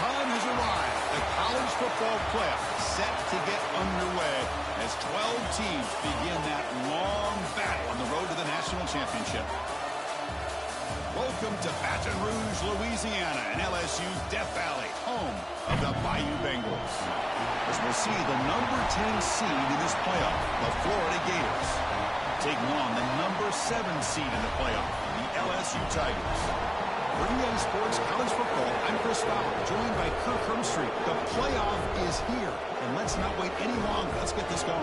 time has arrived. The college football playoff set to get underway as 12 teams begin that long battle on the road to the national championship. Welcome to Baton Rouge, Louisiana, and LSU's Death Valley, home of the Bayou Bengals. As we'll see the number 10 seed in this playoff, the Florida Gators, taking on the number 7 seed in the playoff, the LSU Tigers. For EA Sports College Football, I'm Chris Fowler, joined by Kirk Hermstreet. The playoff is here, and let's not wait any longer. Let's get this going.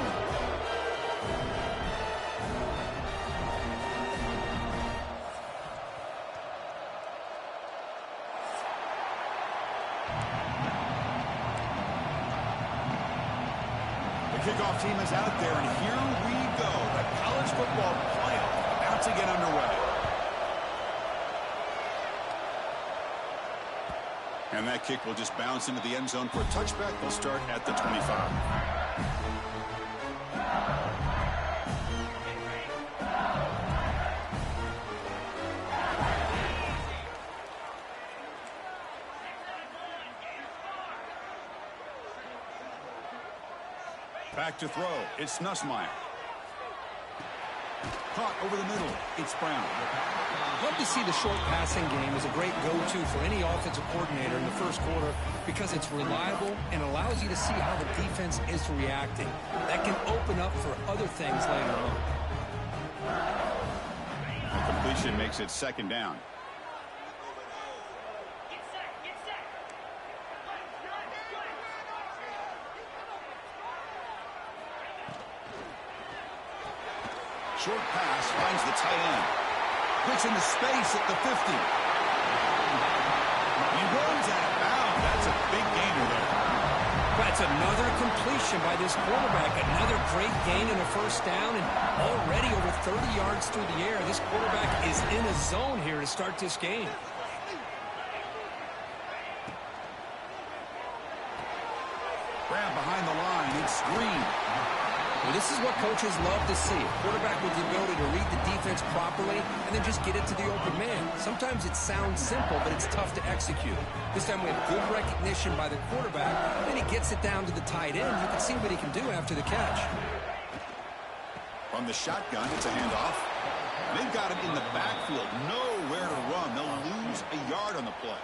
The kickoff team is out there, and here we go. The college football playoff about to get underway. And that kick will just bounce into the end zone for a touchback. They'll start at the 25. Back to throw. It's Nussmeier. Caught over the middle. It's Brown. Love to see the short passing game as a great go-to for any offensive coordinator in the first quarter because it's reliable and allows you to see how the defense is reacting. That can open up for other things later on. The completion makes it second down. Short pass finds the tight end. Puts into space at the 50. He runs out of bounds. That's a big gainer there. That's another completion by this quarterback. Another great gain in a first down, and already over 30 yards through the air. This quarterback is in a zone here to start this game. Grab behind the line. It's Green. Well, this is what coaches love to see. A quarterback with the ability to read the defense properly and then just get it to the open man. Sometimes it sounds simple, but it's tough to execute. This time we have good recognition by the quarterback. Then he gets it down to the tight end. You can see what he can do after the catch. From the shotgun, it's a handoff. They've got him in the backfield. Nowhere to run. They'll lose a yard on the play.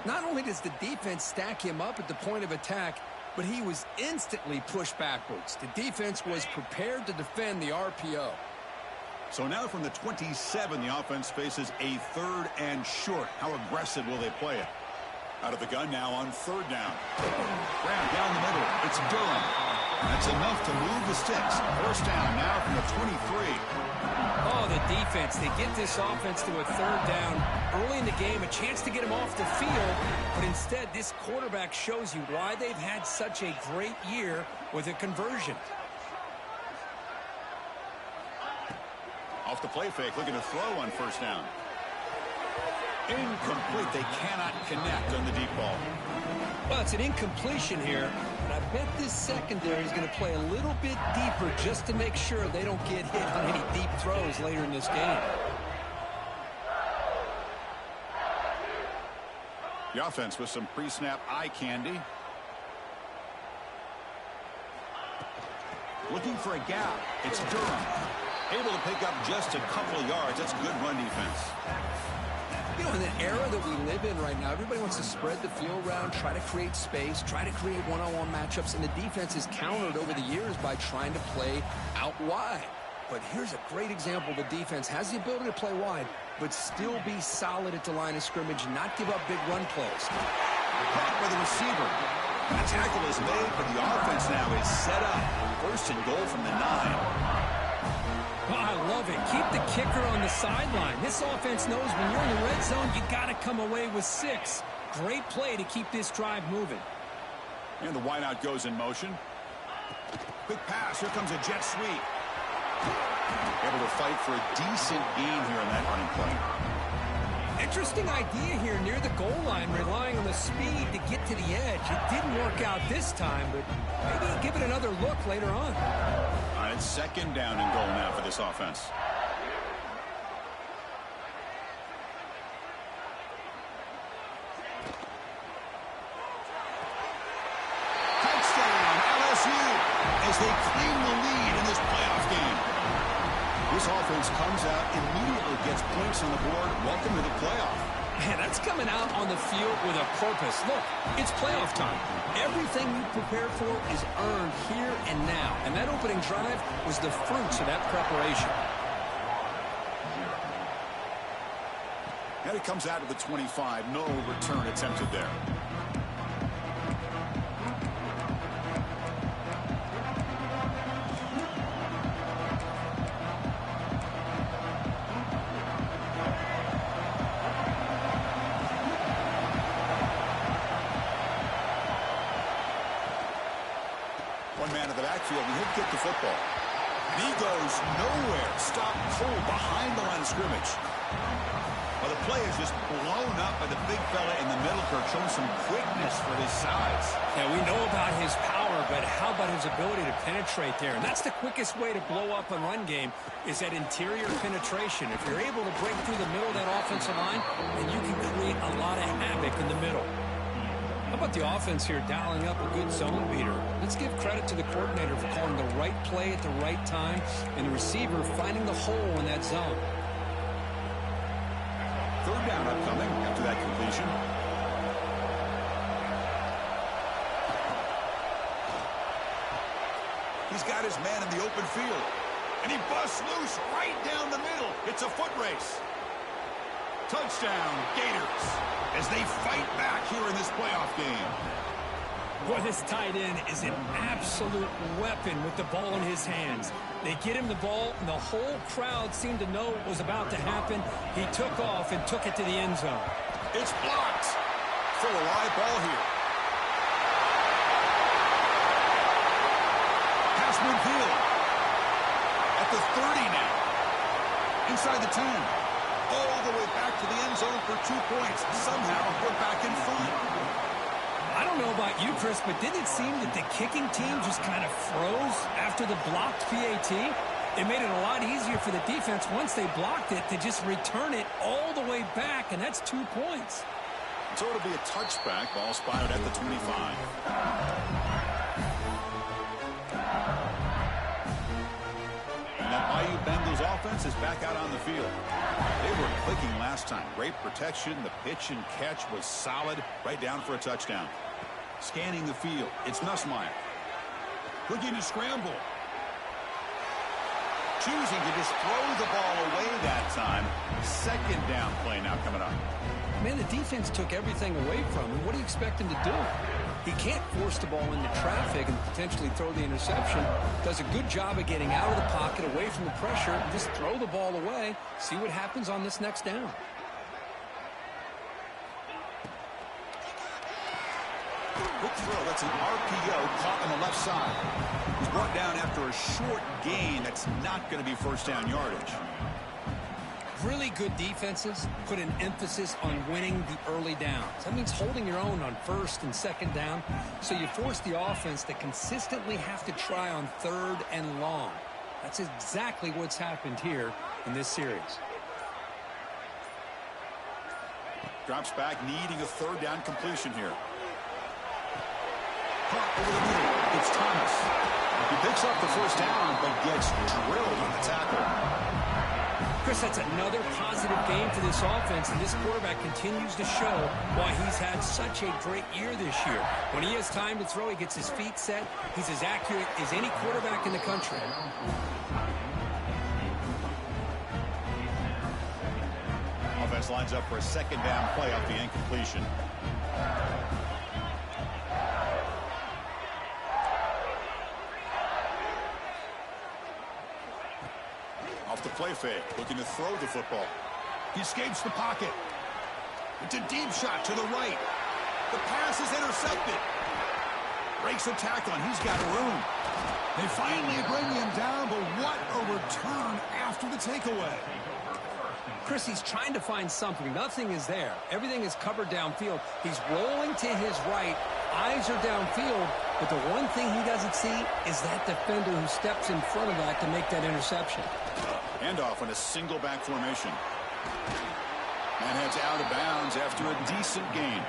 Not only does the defense stack him up at the point of attack, but he was instantly pushed backwards. The defense was prepared to defend the RPO. So now from the 27, the offense faces a third and short. How aggressive will they play it? Out of the gun now on third down. Brown down the middle. It's Durham. That's enough to move the sticks. First down now from the 23. Oh, the defense. They get this offense to a third down early in the game, a chance to get him off the field, but instead this quarterback shows you why they've had such a great year with a conversion. Off the play fake, looking to throw on first down. Incomplete. They cannot connect on the deep ball. Well, it's an incompletion here, but I bet this secondary is going to play a little bit deeper just to make sure they don't get hit on any deep throws later in this game. The offense with some pre-snap eye candy. Looking for a gap. It's Durham. Able to pick up just a couple of yards. That's good run defense. You know, in the era that we live in right now, everybody wants to spread the field around, try to create space, try to create one-on-one matchups, and the defense is countered over the years by trying to play out wide. But here's a great example. The defense has the ability to play wide, but still be solid at the line of scrimmage, not give up big run plays. Caught by the receiver. That tackle is made, but the offense now is set up. First and goal from the 9. Oh, I love it. Keep the kicker on the sideline. This offense knows when you're in the red zone, you got to come away with 6. Great play to keep this drive moving. And the wideout goes in motion. Quick pass. Here comes a jet sweep. Able to fight for a decent gain here on that running play. Interesting idea here near the goal line, relying on the speed to get to the edge. It didn't work out this time, but maybe give it another look later on. All right, second down and goal now for this offense. as they claim the lead in this playoff game. This offense comes out, immediately gets points on the board. Welcome to the playoff. Man, that's coming out on the field with a purpose. Look, it's playoff time. Everything you prepared for is earned here and now. And that opening drive was the fruits of that preparation. And it comes out of the 25. No return attempted there. One man in the backfield, and he'll get the football. And he goes nowhere. Stopped cold behind the line of scrimmage. Well, the play is just blown up by the big fella in the middle, Kirk, showing some quickness for his size. Yeah, we know about his power, but how about his ability to penetrate there? And that's the quickest way to blow up a run game, is that interior penetration. If you're able to break through the middle of that offensive line, then you can create a lot of havoc in the middle. How about the offense here dialing up a good zone beater? Let's give credit to the coordinator for calling the right play at the right time and the receiver finding the hole in that zone. Third down upcoming after that completion. He's got his man in the open field. And he busts loose right down the middle. It's a foot race. Touchdown, Gators, as they fight back here in this playoff game. Boy, this tight end is an absolute weapon with the ball in his hands. They get him the ball, and the whole crowd seemed to know what was about to happen. He took off and took it to the end zone. It's blocked. Still a live ball here. Pass midfield. At the 30 now. Inside the 10. All the way back to the end zone for 2 points. Somehow we're back in front. I don't know about you, Chris, but didn't it seem that the kicking team just kind of froze after the blocked PAT? It made it a lot easier for the defense once they blocked it to just return it all the way back, and that's 2 points. So it'll be a touchback. Ball spotted at the 25. And that Bayou Bengals offense is back out on the field. They were clicking last time. Great protection. The pitch and catch was solid. Right down for a touchdown. Scanning the field. It's Nussmeier. Looking to scramble. Choosing to just throw the ball away that time. Second down play now coming up. Man, the defense took everything away from him. What do you expect him to do? He can't force the ball into traffic and potentially throw the interception. Does a good job of getting out of the pocket, away from the pressure, and just throw the ball away. See what happens on this next down. Quick throw. That's an RPO caught on the left side. He's brought down after a short gain. That's not going to be first down yardage. Really good defenses put an emphasis on winning the early downs. That means holding your own on first and second down. So you force the offense to consistently have to try on third and long. That's exactly what's happened here in this series. Drops back, needing a third down completion here. Caught over the middle. It's Thomas. He picks up the first down, but gets drilled on the tackle. Chris, that's another positive game for this offense, and this quarterback continues to show why he's had such a great year this year. When he has time to throw, he gets his feet set. He's as accurate as any quarterback in the country. Offense lines up for a second down play off the incompletion. Off the play fake, looking to throw the football. He escapes the pocket. It's a deep shot to the right. The pass is intercepted. Breaks a tackle, and he's got room. They finally bring him down, but what a return after the takeaway. Chris, he's trying to find something. Nothing is there. Everything is covered downfield. He's rolling to his right. Eyes are downfield, but the one thing he doesn't see is that defender who steps in front of that to make that interception. Handoff on a single back formation. And heads out of bounds after a decent gain.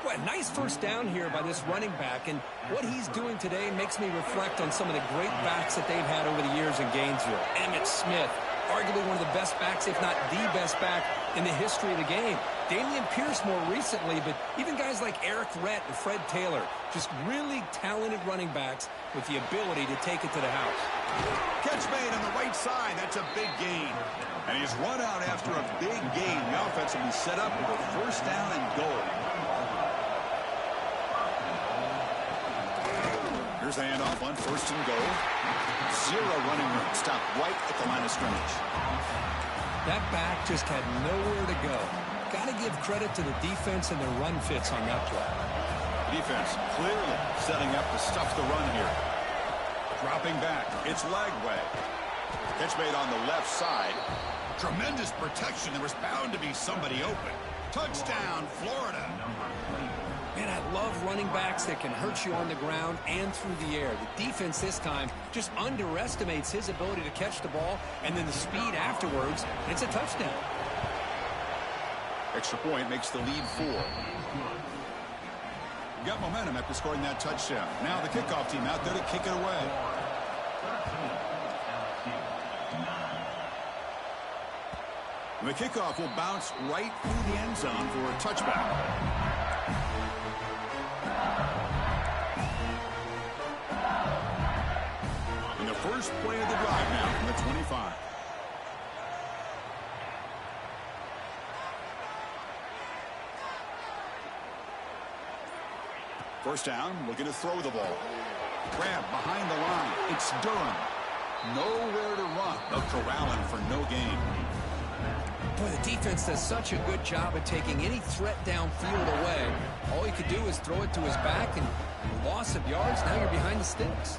Well, nice first down here by this running back, and what he's doing today makes me reflect on some of the great backs that they've had over the years in Gainesville. Emmitt Smith, arguably one of the best backs, if not the best back in the history of the game. Dameon Pierce more recently, but even guys like Eric Rhett and Fred Taylor, just really talented running backs with the ability to take it to the house. Catch made on the right side. That's a big gain. And he's run out after a big gain. The offense will be set up with a first down and goal. Here's the handoff on first and goal. Zero running room. Stop right at the line of scrimmage. That back just had nowhere to go. Got to give credit to the defense and their run fits on that play. Defense clearly setting up to stuff the run here. Dropping back. It's Lagway. Catch made on the left side. Tremendous protection. There was bound to be somebody open. Touchdown, Florida. Man, I love running backs that can hurt you on the ground and through the air. The defense this time just underestimates his ability to catch the ball, and then the speed afterwards, it's a touchdown. Extra point makes the lead 4. Got momentum after scoring that touchdown. Now the kickoff team out there to kick it away. The kickoff will bounce right through the end zone for a touchback. And the first play of the drive now from the 25. First down, looking to throw the ball. Grab behind the line. It's Durham. Nowhere to run. They'll corral him for no gain. Boy, the defense does such a good job at taking any threat downfield away. All he could do is throw it to his back, and loss of yards, now you're behind the sticks.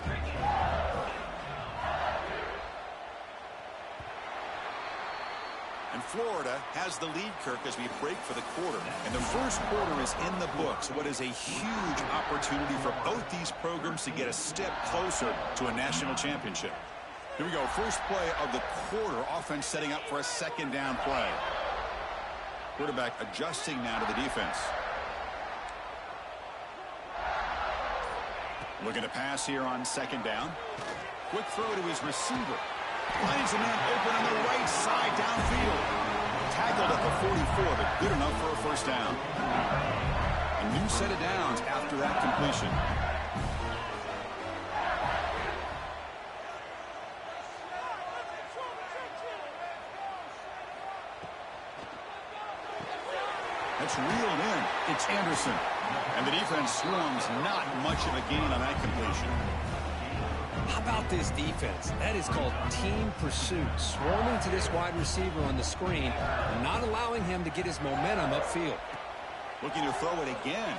And Florida has the lead, Kirk, as we break for the quarter. And the first quarter is in the books. What is a huge opportunity for both these programs to get a step closer to a national championship. Here we go. First play of the quarter. Offense setting up for a second down play. Quarterback adjusting now to the defense. Looking to pass here on second down. Quick throw to his receiver. Finds a man open on the right side downfield. Tackled at the 44, but good enough for a first down. A new set of downs after that completion. That's reeled in. It's Anderson. And the defense swarms not much of a gain on that completion. How about this defense? That is called team pursuit. Swarming to this wide receiver on the screen, not allowing him to get his momentum upfield. Looking to throw it again.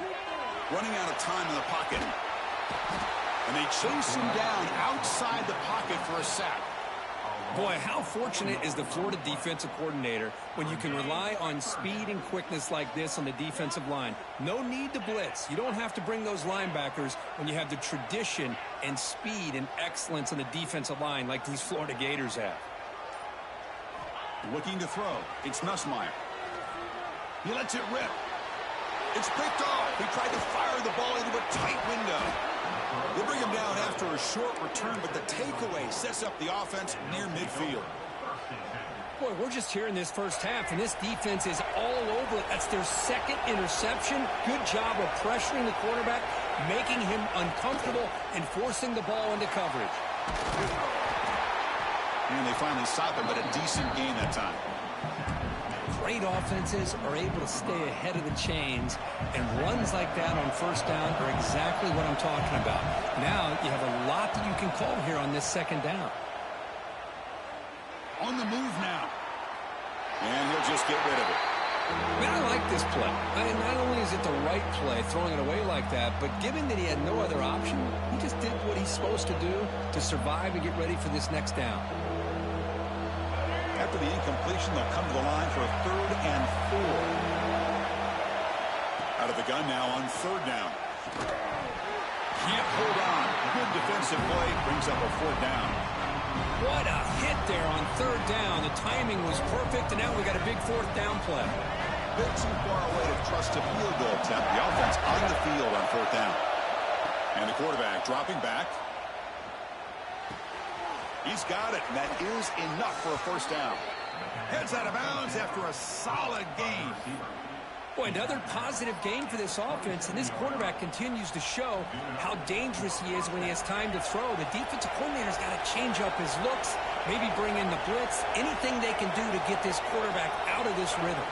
Running out of time in the pocket. And they chase him down outside the pocket for a sack. Boy, how fortunate is the Florida defensive coordinator when you can rely on speed and quickness like this on the defensive line. No need to blitz. You don't have to bring those linebackers when you have the tradition and speed and excellence on the defensive line like these Florida Gators have. Looking to throw. It's Nussmeier. He lets it rip. It's picked off. He tried to fire the ball into a tight window. They bring him down after a short return, but the takeaway sets up the offense near midfield. Boy, we're just here in this first half, and this defense is all over it. That's their second interception. Good job of pressuring the quarterback, making him uncomfortable, and forcing the ball into coverage. And they finally stop him, but a decent gain that time. Great offenses are able to stay ahead of the chains, and runs like that on first down are exactly what I'm talking about. Now you have a lot that you can call here on this second down. On the move now. And he'll just get rid of it. Man, I like this play. Not only is it the right play, throwing it away like that, but given that he had no other option, he just did what he's supposed to do to survive and get ready for this next down. After the incompletion, they'll come to the line for a 3rd and 4. Out of the gun now on 3rd down. Can't hold on. Good defensive play. Brings up a 4th down. What a hit there on 3rd down. The timing was perfect, and now we got a big 4th down play. bit too far away to trust a field goal attempt. The offense on the field on 4th down. And the quarterback dropping back. He's got it, and that is enough for a 1st down. Heads out of bounds after a solid game. Boy, another positive game for this offense, and this quarterback continues to show how dangerous he is when he has time to throw. The defensive coordinator's got to change up his looks, maybe bring in the blitz, anything they can do to get this quarterback out of this rhythm.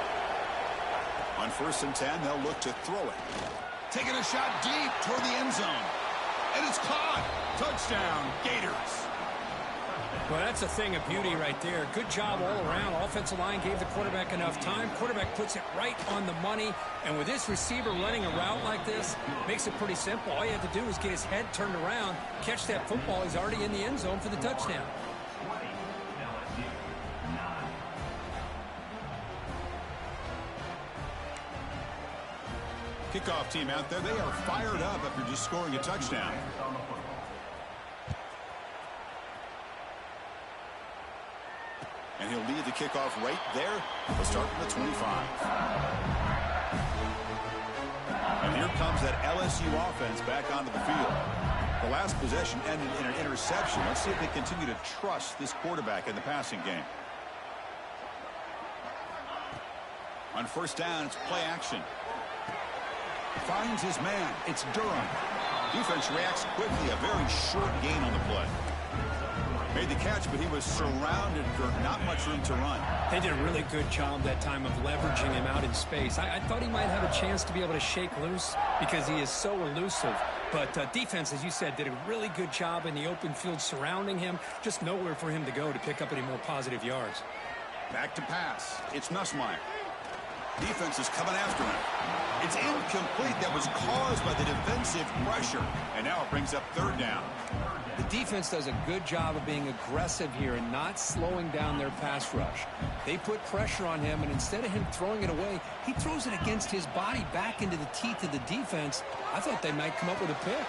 On 1st and 10, they'll look to throw it. Taking a shot deep toward the end zone. And it's caught. Touchdown, Gators. Well, that's a thing of beauty right there. Good job all around. Offensive line gave the quarterback enough time. Quarterback puts it right on the money. And with this receiver running a route like this, makes it pretty simple. All you have to do is get his head turned around, catch that football. He's already in the end zone for the touchdown. Kickoff team out there. They are fired up after just scoring a touchdown. And he'll lead the kickoff right there. We'll start from the 25. And here comes that LSU offense back onto the field. The last possession ended in an interception. Let's see if they continue to trust this quarterback in the passing game. On 1st down, it's play action. Finds his man. It's Durham. Defense reacts quickly. A very short gain on the play. Made the catch, but he was surrounded for not much room to run. They did a really good job that time of leveraging him out in space. I thought he might have a chance to be able to shake loose because he is so elusive. But defense, as you said, did a really good job in the open field surrounding him. Just nowhere for him to go to pick up any more positive yards. Back to pass. It's Nussmeier. Defense is coming after him. It's incomplete. That was caused by the defensive pressure. And now it brings up 3rd down. The defense does a good job of being aggressive here and not slowing down their pass rush. They put pressure on him, and instead of him throwing it away, he throws it against his body back into the teeth of the defense. I thought they might come up with a pick.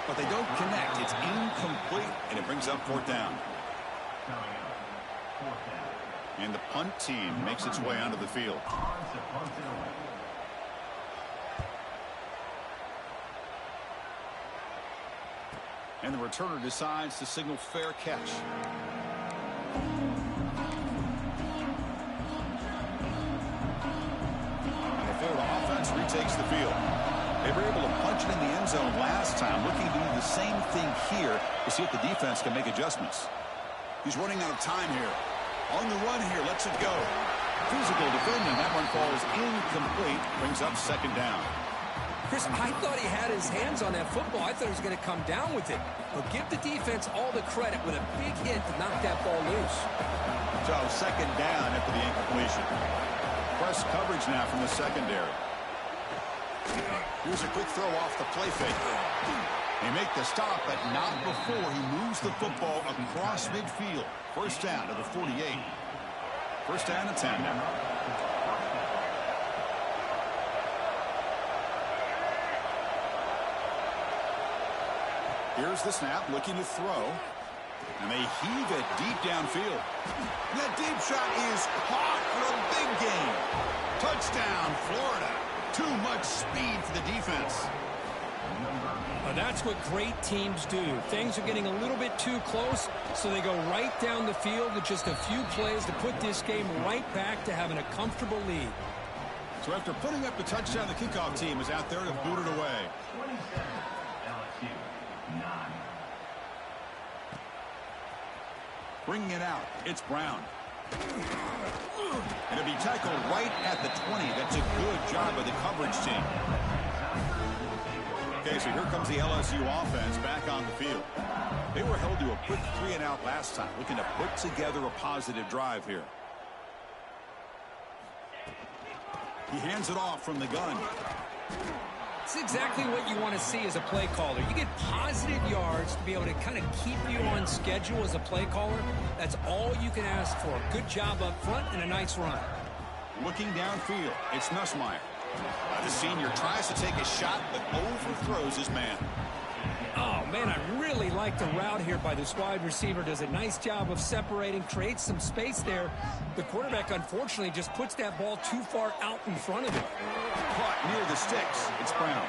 But they don't connect. It's incomplete, and it brings up 4th down. And the punt team makes its way onto the field. And the returner decides to signal fair catch. And the Florida offense retakes the field. They were able to punch it in the end zone last time, looking to do the same thing here to see if the defense can make adjustments. He's running out of time here. On the run here, lets it go. Physical defending. That one falls incomplete. Brings up 2nd down. Chris, I thought he had his hands on that football. I thought he was going to come down with it. But give the defense all the credit with a big hit to knock that ball loose. So 2nd down after the incompletion. Press coverage now from the secondary. Here's a quick throw off the play fake. They make the stop, but not before he moves the football across midfield. 1st down to the 48. 1st down and 10 now. Here's the snap, looking to throw. And they heave it deep downfield. And that deep shot is caught for a big gain. Touchdown, Florida. Too much speed for the defense. Well, that's what great teams do. Things are getting a little bit too close, so they go right down the field with just a few plays to put this game right back to having a comfortable lead. So after putting up the touchdown, the kickoff team is out there to boot it away. Bringing it out, it's Brown. And it'll be tackled right at the 20. That's a good job by the coverage team. Okay, so here comes the LSU offense back on the field. They were held to a quick 3-and-out last time, looking to put together a positive drive here. He hands it off from the gun. It's exactly what you want to see as a play caller. You get positive yards to be able to kind of keep you on schedule as a play caller. That's all you can ask for. Good job up front and a nice run. Looking downfield, it's Nussmeier. The senior tries to take a shot, but overthrows his man. Oh, man, I really like like the route here by this wide receiver. Does a nice job of separating, creates some space there. The quarterback, unfortunately, just puts that ball too far out in front of him. Caught near the sticks. It's Brown.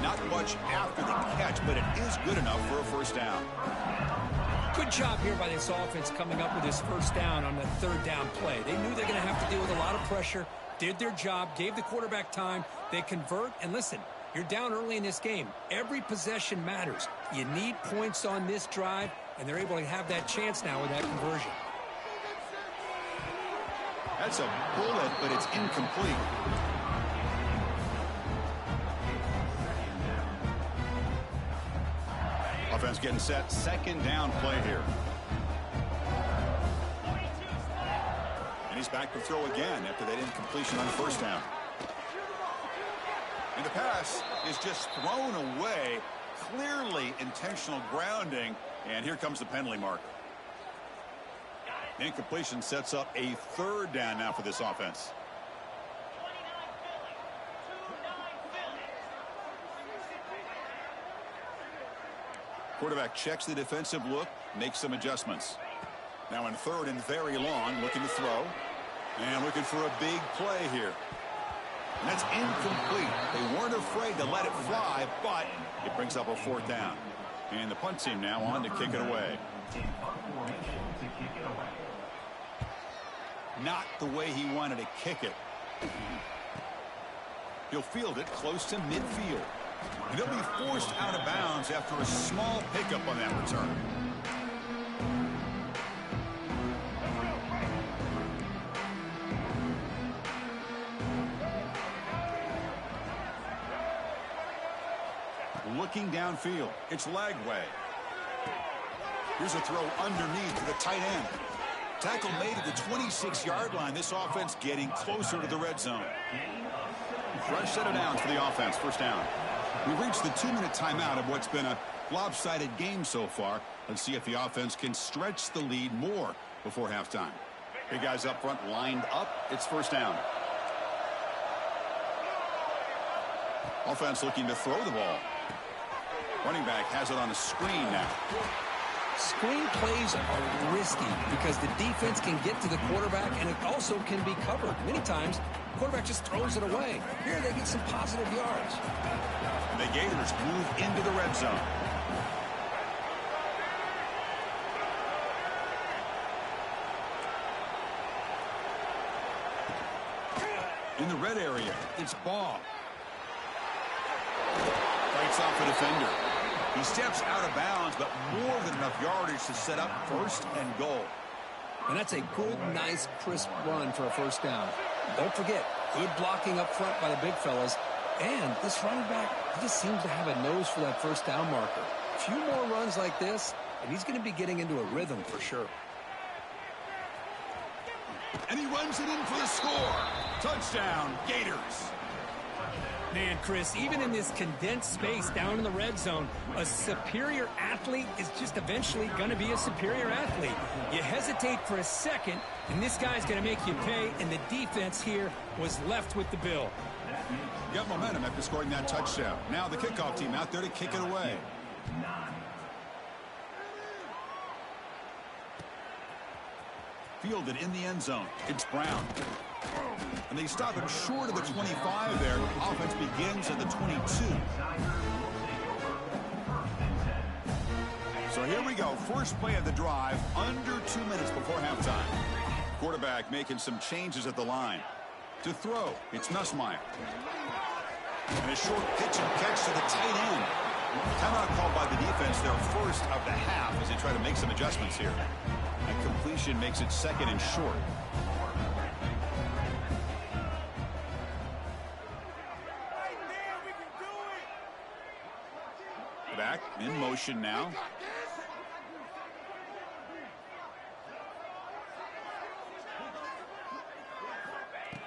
Not much after the catch, but it is good enough for a first down. Good job here by this offense coming up with this first down on the third down play. They knew they're going to have to deal with a lot of pressure, did their job, gave the quarterback time. They convert, and listen, you're down early in this game. Every possession matters. You need points on this drive, and they're able to have that chance now with that conversion. That's a bullet, but it's incomplete. Offense getting set. Second down play here. And he's back to throw again after that incompletion on first down. And the pass is just thrown away. Clearly intentional grounding. And here comes the penalty marker. Incompletion sets up a third down now for this offense. Quarterback checks the defensive look, makes some adjustments. Now in third and very long, looking to throw. And looking for a big play here. And that's incomplete. They weren't afraid to let it fly, but it brings up a fourth down. And the punt team now on to kick it away. Not the way he wanted to kick it. He'll field it close to midfield. And he'll be forced out of bounds after a small pickup on that return. Looking downfield. It's Lagway. Here's a throw underneath to the tight end. Tackle made at the 26-yard line. This offense getting closer to the red zone. Fresh set of downs for the offense. First down. We've reached the 2-minute timeout of what's been a lopsided game so far. Let's see if the offense can stretch the lead more before halftime. Big guys up front lined up. It's first down. Offense looking to throw the ball. Running back has it on a screen now. Screen plays are risky because the defense can get to the quarterback and it also can be covered. Many times, the quarterback just throws it away. Here they get some positive yards. The Gators move into the red zone. In the red area, it's Baugh. Fights off a defender. He steps out of bounds, but more than enough yardage to set up first and goal. And that's a good, nice, crisp run for a first down. Don't forget, good blocking up front by the big fellas. And this running back, he just seems to have a nose for that first down marker. A few more runs like this, and he's going to be getting into a rhythm for sure. And he runs it in for the score. Touchdown, Gators. Man, Chris, even in this condensed space down in the red zone, a superior athlete is just eventually going to be a superior athlete. You hesitate for a second, and this guy's going to make you pay, and the defense here was left with the bill. Got momentum after scoring that touchdown. Now the kickoff team out there to kick it away. Fielded in the end zone. It's Brown. And they stop him short of the 25 there. Offense begins at the 22. So here we go. First play of the drive, under 2 minutes before halftime. Quarterback making some changes at the line. To throw, it's Nussmeier. And a short pitch and catch to the tight end. Timeout called by the defense, their first of the half, as they try to make some adjustments here. And completion makes it second and short. Back in motion now.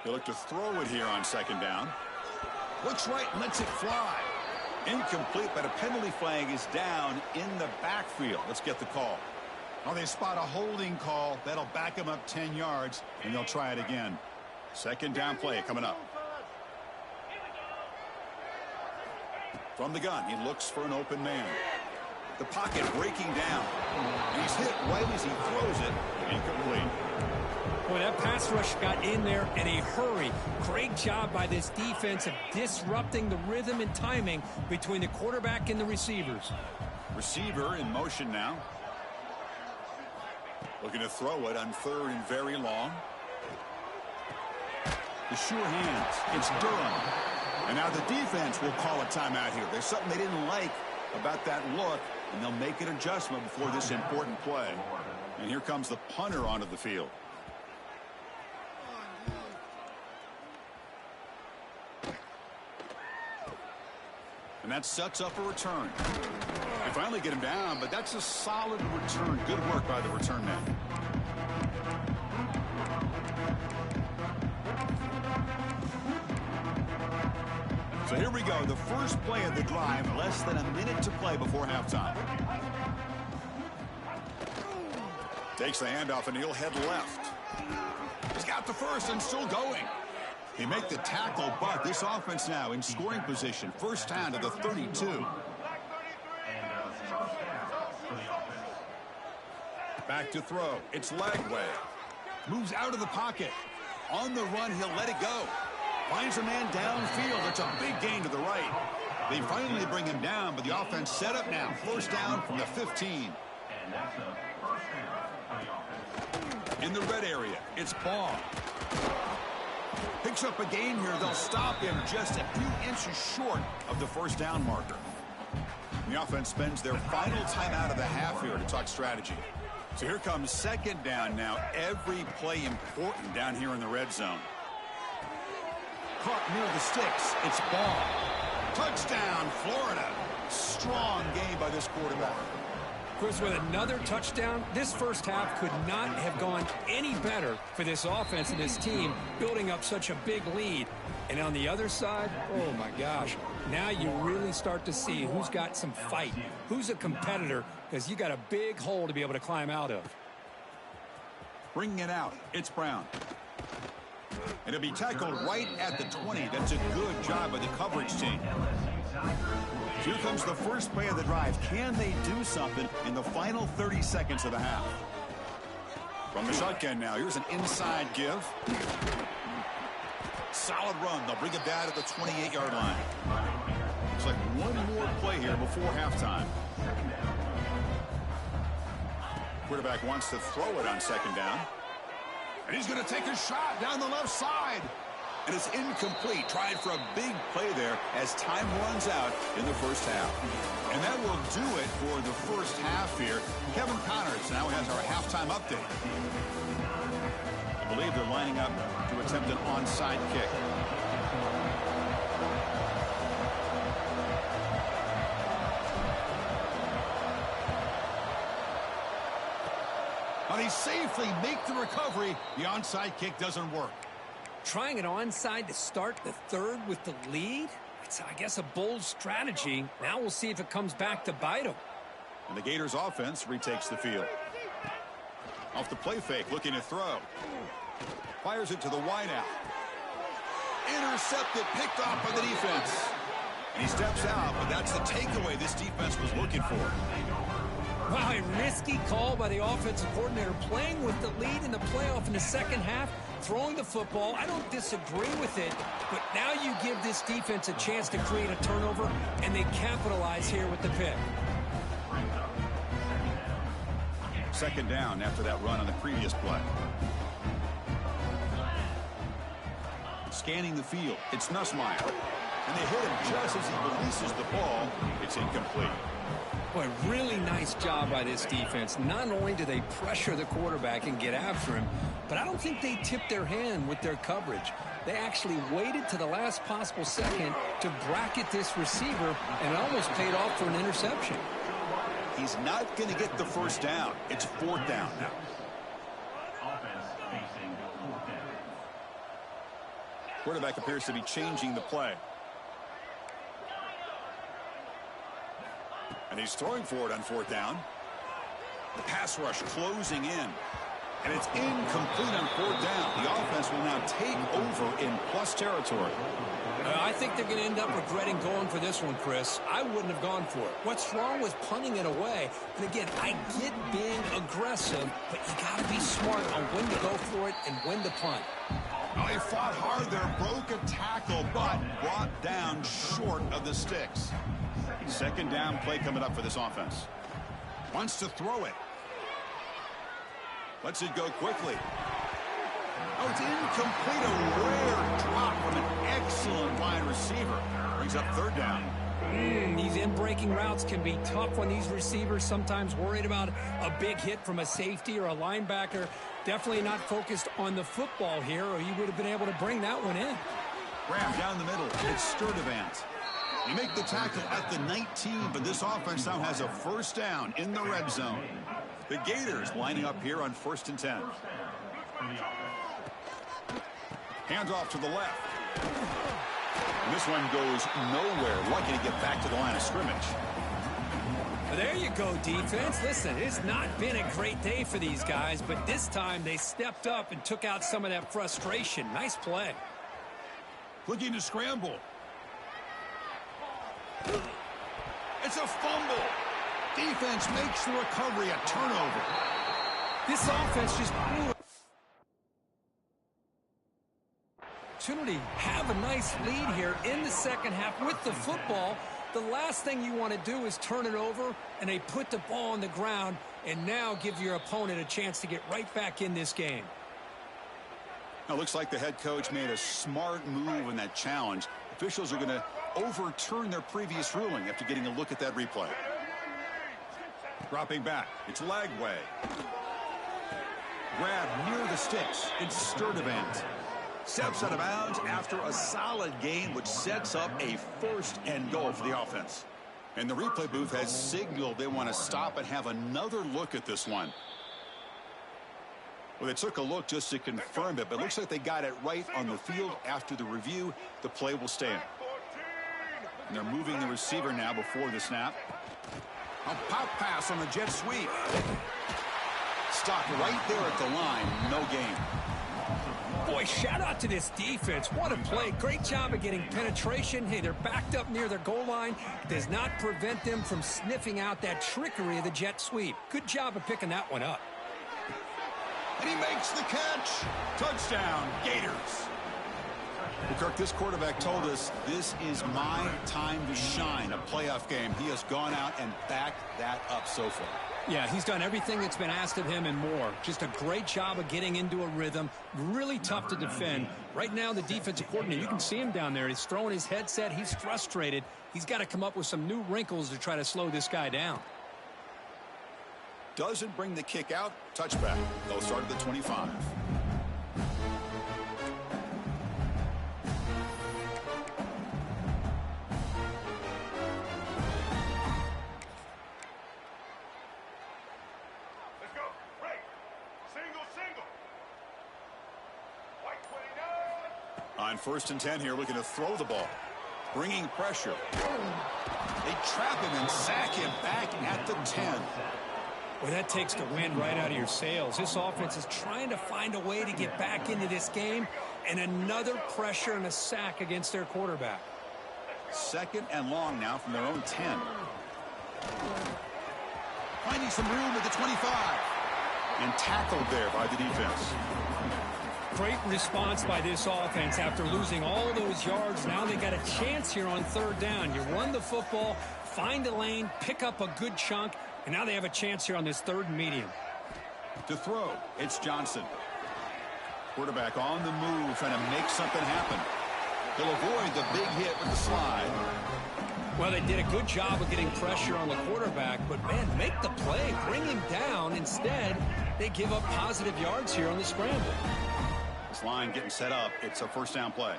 They look to throw it here on second down. Looks right, lets it fly. Incomplete, but a penalty flag is down in the backfield. Let's get the call. Well, they spot a holding call. That'll back them up 10 yards, and they'll try it again. Second down play coming up. From the gun, he looks for an open man. The pocket breaking down. And he's hit right as he throws it. Incomplete. Boy, that pass rush got in there in a hurry. Great job by this defense of disrupting the rhythm and timing between the quarterback and the receivers. Receiver in motion now. Looking to throw it on 3rd and very long. The sure hands. It's Durham. And now the defense will call a timeout here. There's something they didn't like about that look, and they'll make an adjustment before this important play. And here comes the punter onto the field. And that sets up a return. They finally get him down, but that's a solid return. Good work by the return man. So here we go, the first play of the drive, less than a minute to play before halftime. Takes the handoff and he'll head left. He's got the first and still going. He make the tackle, but this offense now in scoring position. First down to the 32. Back to throw. It's Lagway. Moves out of the pocket. On the run, he'll let it go. Finds a man downfield. It's a big gain to the right. They finally bring him down, but the offense set up now. First down from the 15. In the red area, it's Ball. Picks up a gain here. They'll stop him just a few inches short of the first down marker. The offense spends their final timeout of the half here to talk strategy. So here comes second down now. Every play important down here in the red zone. Caught near the sticks. It's Ball. Touchdown, Florida. Strong game by this quarterback. Chris, with another touchdown, this first half could not have gone any better for this offense and this team, building up such a big lead. And on the other side, oh my gosh, now you really start to see who's got some fight, who's a competitor, because you got a big hole to be able to climb out of. Bringing it out, it's Brown. And it'll be tackled right at the 20. That's a good job by the coverage team. Here comes the first play of the drive. Can they do something in the final 30 seconds of the half? From the shotgun now, here's an inside give. Solid run. They'll bring it down to the 28-yard line. Looks like one more play here before halftime. Quarterback wants to throw it on second down. And he's going to take a shot down the left side. And it's incomplete. Tried for a big play there as time runs out in the first half. And that will do it for the first half here. Kevin Connors now has our halftime update. I believe they're lining up to attempt an onside kick. But he safely make the recovery. The onside kick doesn't work. Trying an onside to start the third with the lead? It's, I guess, a bold strategy. Now we'll see if it comes back to bite him. And the Gators offense retakes the field. Off the play fake, looking to throw. Fires it to the wideout. Intercepted, picked off by the defense. And he steps out, but that's the takeaway this defense was looking for. Wow, a risky call by the offensive coordinator, playing with the lead in the playoff in the second half, throwing the football. I don't disagree with it, but now you give this defense a chance to create a turnover, and they capitalize here with the pick. Second down after that run on the previous play. Scanning the field, it's Nussmeier. And they hit him just as he releases the ball. It's incomplete. Boy, really nice job by this defense. Not only do they pressure the quarterback and get after him, but I don't think they tipped their hand with their coverage. They actually waited to the last possible second to bracket this receiver, and it almost paid off for an interception. He's not going to get the first down. It's fourth down now. Quarterback appears to be changing the play. And he's throwing for it on fourth down. The pass rush closing in. And it's incomplete on fourth down. The offense will now take over in plus territory. I think they're going to end up regretting going for this one, Chris. I wouldn't have gone for it. What's wrong with punting it away? And again, I get being aggressive, but you got to be smart on when to go for it and when to punt. Oh, he fought hard there, broke a tackle, but brought down short of the sticks. Second down play coming up for this offense. Wants to throw it. Lets it go quickly. Oh, it's incomplete. A rare drop from an excellent wide receiver. Brings up third down. These in-breaking routes can be tough when these receivers sometimes worried about a big hit from a safety or a linebacker. Definitely not focused on the football here, or you would have been able to bring that one in. Grab down the middle. It's Sturdivant. You make the tackle at the 19, but this offense now has a first down in the red zone. The Gators lining up here on 1st and 10. Hands off to the left. And this one goes nowhere. Lucky to get back to the line of scrimmage. There you go, defense. Listen, it's not been a great day for these guys, but this time they stepped up and took out some of that frustration. Nice play. Looking to scramble. It's a fumble. Defense makes the recovery a turnover. This offense just blew it. Opportunity have a nice lead here in the second half with the football. The last thing you want to do is turn it over, and they put the ball on the ground and now give your opponent a chance to get right back in this game. Now, looks like the head coach made a smart move in that challenge. Officials are going to overturn their previous ruling after getting a look at that replay. Dropping back. It's Lagway. Grab near the sticks. It's Sturdivant. Steps out of bounds after a solid gain, which sets up a first and goal for the offense. And the replay booth has signaled they want to stop and have another look at this one. Well, they took a look just to confirm it, but it looks like they got it right on the field. After the review, the play will stand. And they're moving the receiver now before the snap. A pop pass on the jet sweep. Stopped right there at the line. No gain. Boy, shout out to this defense. What a play. Great job of getting penetration. Hey, they're backed up near their goal line. Does not prevent them from sniffing out that trickery of the jet sweep. Good job of picking that one up. And he makes the catch. Touchdown, Gators. Well, Kirk, this quarterback told us this is my time to shine, a playoff game. He has gone out and backed that up so far. Yeah, he's done everything that's been asked of him and more. Just a great job of getting into a rhythm. Really tough to defend. Right now, the defensive coordinator, you can see him down there. He's throwing his headset. He's frustrated. He's got to come up with some new wrinkles to try to slow this guy down. Doesn't bring the kick out. Touchback. They'll start at the 25. On 1st and 10 here, looking to throw the ball. Bringing pressure. They trap him and sack him back at the 10. Well, that takes the wind right out of your sails. This offense is trying to find a way to get back into this game, and another pressure and a sack against their quarterback. Second and long now from their own 10. Finding some room at the 25. And tackled there by the defense. Great response by this offense after losing all those yards. Now they got a chance here on third down. You run the football, find a lane, pick up a good chunk, and now they have a chance here on this 3rd and medium. To throw, it's Johnson. Quarterback on the move, trying to make something happen. He'll avoid the big hit with the slide. Well, they did a good job of getting pressure on the quarterback, but, man, make the play, bring him down. Instead, they give up positive yards here on the scramble. This line getting set up. It's a first down play.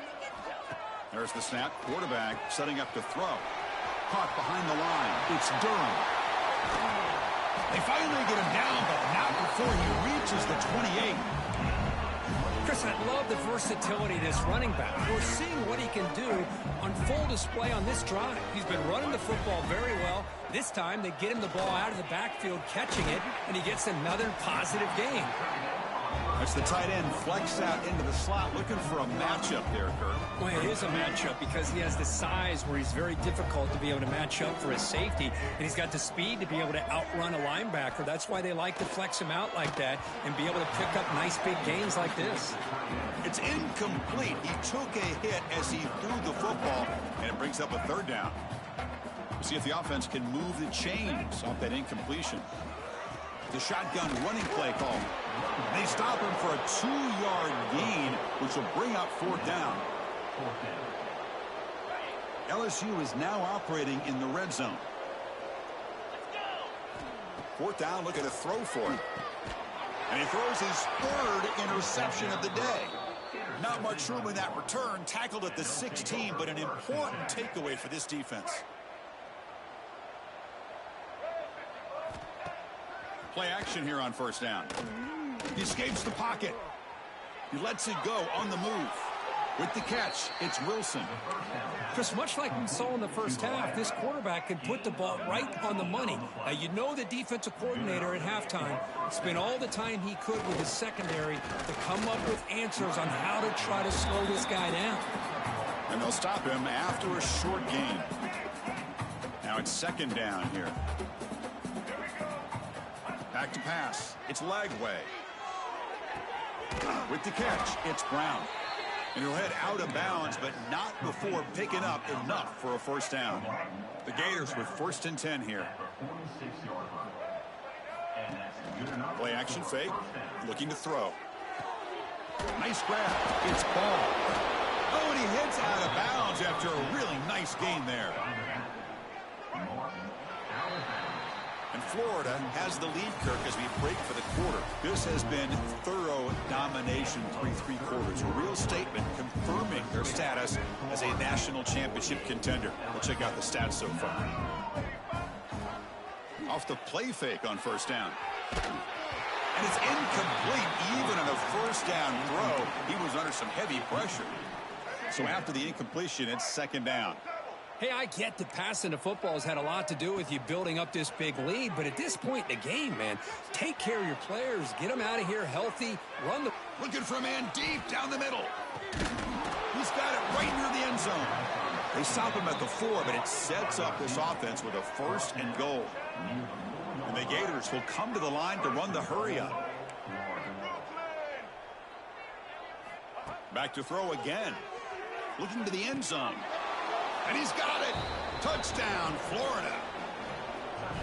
There's the snap. Quarterback setting up to throw. Caught behind the line. It's Durham. They finally get him down, but not before he reaches the 28. Chris, I love the versatility of this running back. We're seeing what he can do on full display on this drive. He's been running the football very well. This time, they get him the ball out of the backfield, catching it, and he gets another positive gain. That's the tight end flexed out into the slot, looking for a matchup there, Kirk. Well, it is a matchup because he has the size where he's very difficult to be able to match up for his safety, and he's got the speed to be able to outrun a linebacker. That's why they like to flex him out like that and be able to pick up nice big gains like this. It's incomplete. He took a hit as he threw the football, and it brings up a third down. We'll see if the offense can move the chains off that incompletion. The shotgun running play call. They stop him for a 2-yard gain, which will bring up fourth down. LSU is now operating in the red zone. Fourth down, look at a throw for it. And he throws his third interception of the day. Not much room in that return, tackled at the 16, but an important takeaway for this defense. Play action here on first down. He escapes the pocket. He lets it go on the move. With the catch, it's Wilson. Chris, much like we saw in the first half, this quarterback can put the ball right on the money. Now, you know the defensive coordinator at halftime spent all the time he could with his secondary to come up with answers on how to try to slow this guy down. And they'll stop him after a short gain. Now it's second down here. Back to pass. It's Lagway. With the catch, it's Brown. And he'll head out of bounds, but not before picking up enough for a first down. The Gators with first and 10 here. Play action fake. Looking to throw. Nice grab. It's Ball. Oh, and he hits out of bounds after a really nice gain there. And Florida has the lead, Kirk, as we break for the quarter. This has been thorough domination through 3 quarters. A real statement confirming their status as a national championship contender. We'll check out the stats so far. Off the play fake on first down. And it's incomplete. Even on a first down throw, he was under some heavy pressure. So after the incompletion, it's second down. Hey, I get that passing the football has had a lot to do with you building up this big lead, but at this point in the game, man, take care of your players. Get them out of here healthy. Run the... Looking for a man deep down the middle. He's got it right near the end zone. They stop him at the 4, but it sets up this offense with a first and goal. And the Gators will come to the line to run the hurry up. Back to throw again. Looking to the end zone. And he's got it. Touchdown, Florida.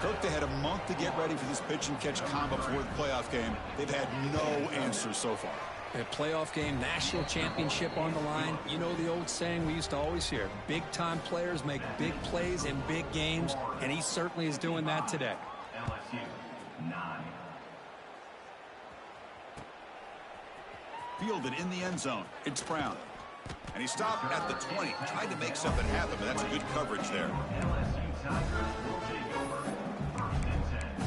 Kirk, they had a month to get ready for this pitch and catch combo before the playoff game. They've had no answers so far. A playoff game, national championship on the line. You know the old saying we used to always hear, big-time players make big plays in big games, and he certainly is doing that today. LSU 9. Fielded in the end zone. It's Brown. And he stopped at the 20. Tried to make something happen, but that's a good coverage there. LSU Tigers will take over first and 10.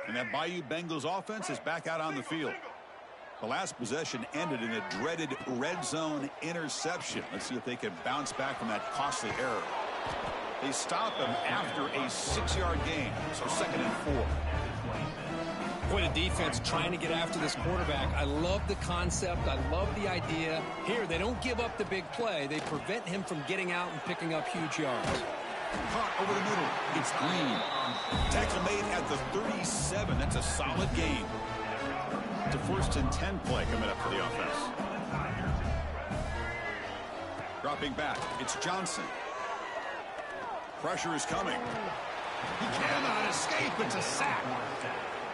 And that Bayou Bengals offense is back out on the field. The last possession ended in a dreaded red zone interception. Let's see if they can bounce back from that costly error. They stop him after a 6-yard gain, so second and 4. Boy, the defense trying to get after this quarterback. I love the concept. I love the idea. Here, they don't give up the big play. They prevent him from getting out and picking up huge yards. Caught over the middle. It's Green. Tackle made at the 37. That's a solid gain. It's a first and 10 play coming up for the offense. Dropping back. It's Johnson. Pressure is coming. He cannot escape. It's a sack.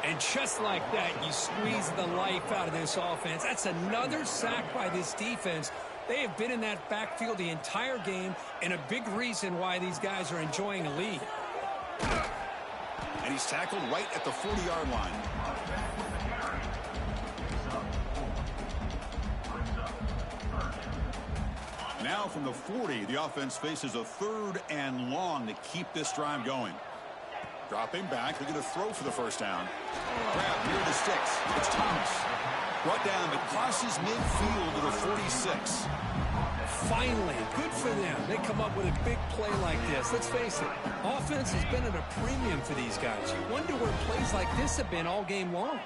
And just like that, you squeeze the life out of this offense. That's another sack by this defense. They have been in that backfield the entire game, and a big reason why these guys are enjoying a lead. And he's tackled right at the 40-yard line. Now Now from the 40, the offense faces a 3rd and long to keep this drive going. Dropping back, they're going to throw for the first down. Grab near the sticks. It's Thomas. Brought down, but crosses midfield to the 46. Finally, good for them. They come up with a big play like this. Let's face it, offense has been at a premium for these guys. You wonder where plays like this have been all game long.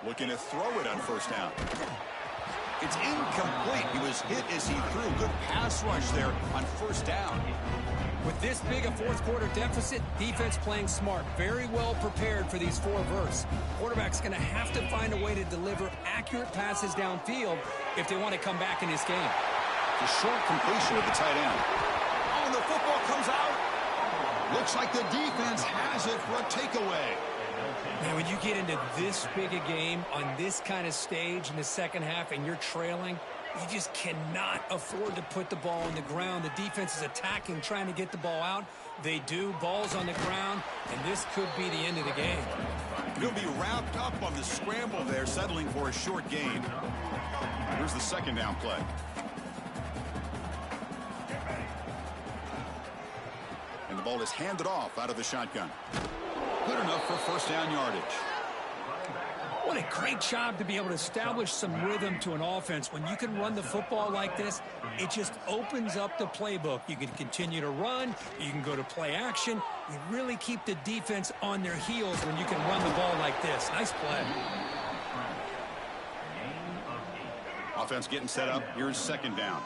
Looking to throw it on first down. It's incomplete. He was hit as he threw. Good pass rush there on first down. With this big a fourth quarter deficit, defense playing smart, very well prepared for these 4 verts. Quarterback's going to have to find a way to deliver accurate passes downfield if they want to come back in this game. The short completion of the tight end. Oh, and the football comes out. Looks like the defense has it for a takeaway. Man, when you get into this big a game on this kind of stage in the second half and you're trailing, you just cannot afford to put the ball on the ground. The defense is attacking, trying to get the ball out. They do. Ball's on the ground, and this could be the end of the game. He'll be wrapped up on the scramble there, settling for a short gain. Here's the second down play. And the ball is handed off out of the shotgun. Good enough for first down yardage. What a great job to be able to establish some rhythm to an offense. When you can run the football like this, it just opens up the playbook. You can continue to run. You can go to play action. You really keep the defense on their heels when you can run the ball like this. Nice play. Offense getting set up. Here's second down.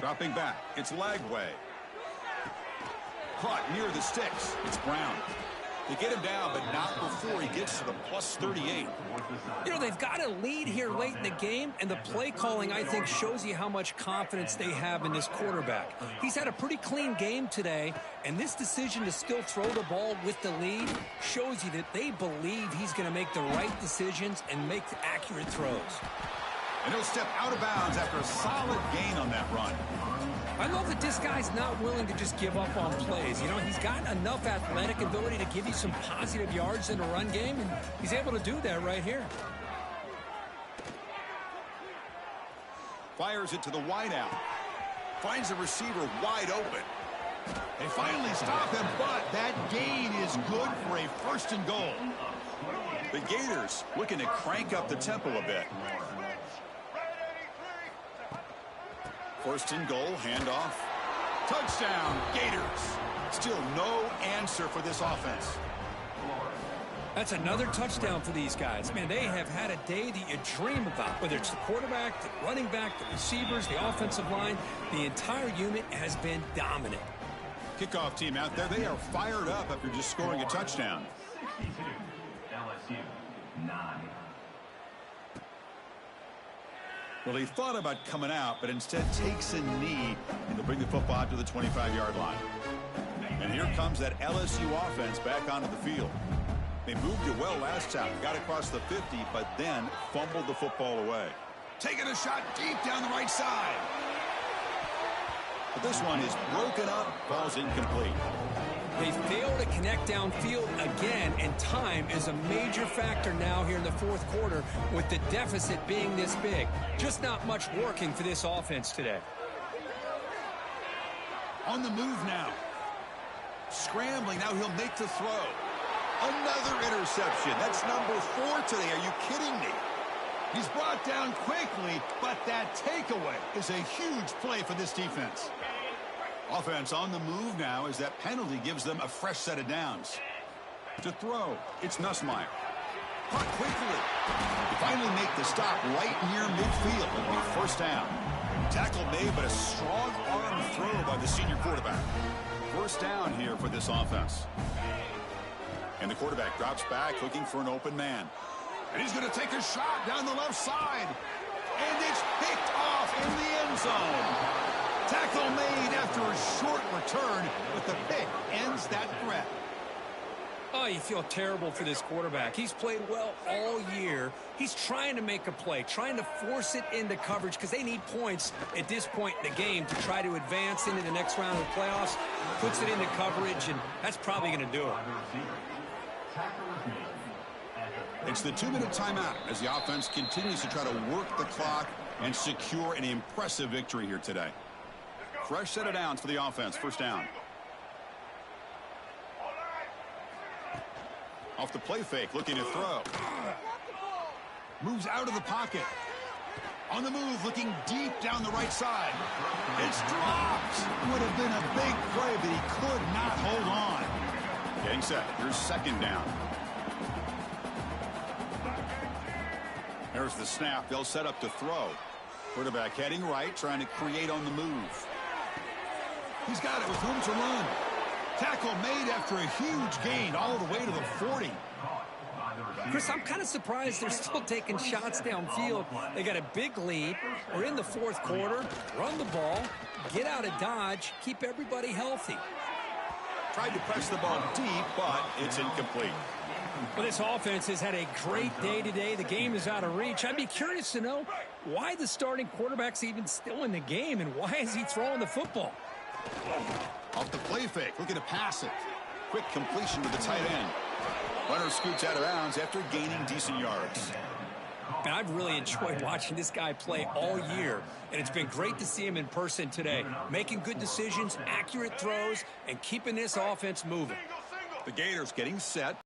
Dropping back. It's Lagway. Caught near the sticks. It's Brown. They get him down, but not before he gets to the plus 38. You know, they've got a lead here late in the game, and the play calling, I think, shows you how much confidence they have in this quarterback. He's had a pretty clean game today, and this decision to still throw the ball with the lead shows you that they believe he's going to make the right decisions and make accurate throws. And he'll step out of bounds after a solid gain on that run. I love that this guy's not willing to just give up on plays. You know, he's got enough athletic ability to give you some positive yards in a run game, and he's able to do that right here. Fires it to the wideout. Finds the receiver wide open. They finally stop him, but that gain is good for a first and goal. The Gators looking to crank up the tempo a bit. First and goal, handoff. Touchdown, Gators. Still no answer for this offense. That's another touchdown for these guys. Man, they have had a day that you dream about, whether it's the quarterback, the running back, the receivers, the offensive line. The entire unit has been dominant. Kickoff team out there, they are fired up after just scoring a touchdown. 62, LSU, 9. Well, he thought about coming out, but instead takes a knee, and they'll bring the football out to the 25-yard line. And here comes that LSU offense back onto the field. They moved it well last time, got across the 50, but then fumbled the football away. Taking a shot deep down the right side. But this one is broken up, falls incomplete. They fail to connect downfield again, and time is a major factor now here in the fourth quarter with the deficit being this big. Just not much working for this offense today. On the move now. Scrambling, now he'll make the throw. Another interception. That's number 4 today. Are you kidding me? He's brought down quickly, but that takeaway is a huge play for this defense. Offense on the move now as that penalty gives them a fresh set of downs. To throw, it's Nussmeier. Caught quickly. They finally make the stop right near midfield. It'll be first down. Tackle made, but a strong arm throw by the senior quarterback. First down here for this offense. And the quarterback drops back looking for an open man. And he's going to take a shot down the left side. And it's picked off in the end zone. Tackle made after a short return, but the pick ends that threat. Oh, you feel terrible for this quarterback. He's played well all year. He's trying to make a play, trying to force it into coverage because they need points at this point in the game to try to advance into the next round of the playoffs. Puts it into coverage, and that's probably going to do it. It's the 2-minute timeout as the offense continues to try to work the clock and secure an impressive victory here today. Fresh set of downs for the offense. First down. Off the play fake, looking to throw. Moves out of the pocket. On the move, looking deep down the right side. It's dropped. Would have been a big play, but he could not hold on. Getting set. Here's second down. There's the snap. They'll set up to throw. Quarterback heading right, trying to create on the move. He's got it with room to run. Tackle made after a huge gain all the way to the 40. Chris, I'm kind of surprised they're still taking shots downfield. They got a big lead. We're in the fourth quarter. Run the ball. Get out of Dodge. Keep everybody healthy. Tried to press the ball deep, but it's incomplete. Well, this offense has had a great day today. The game is out of reach. I'd be curious to know why the starting quarterback's even still in the game and why is he throwing the football? Off the play fake, looking to pass it. Quick completion to the tight end. Runner scoots out of bounds after gaining decent yards. And I've really enjoyed watching this guy play all year, and it's been great to see him in person today, making good decisions, accurate throws, and keeping this offense moving. The Gators getting set.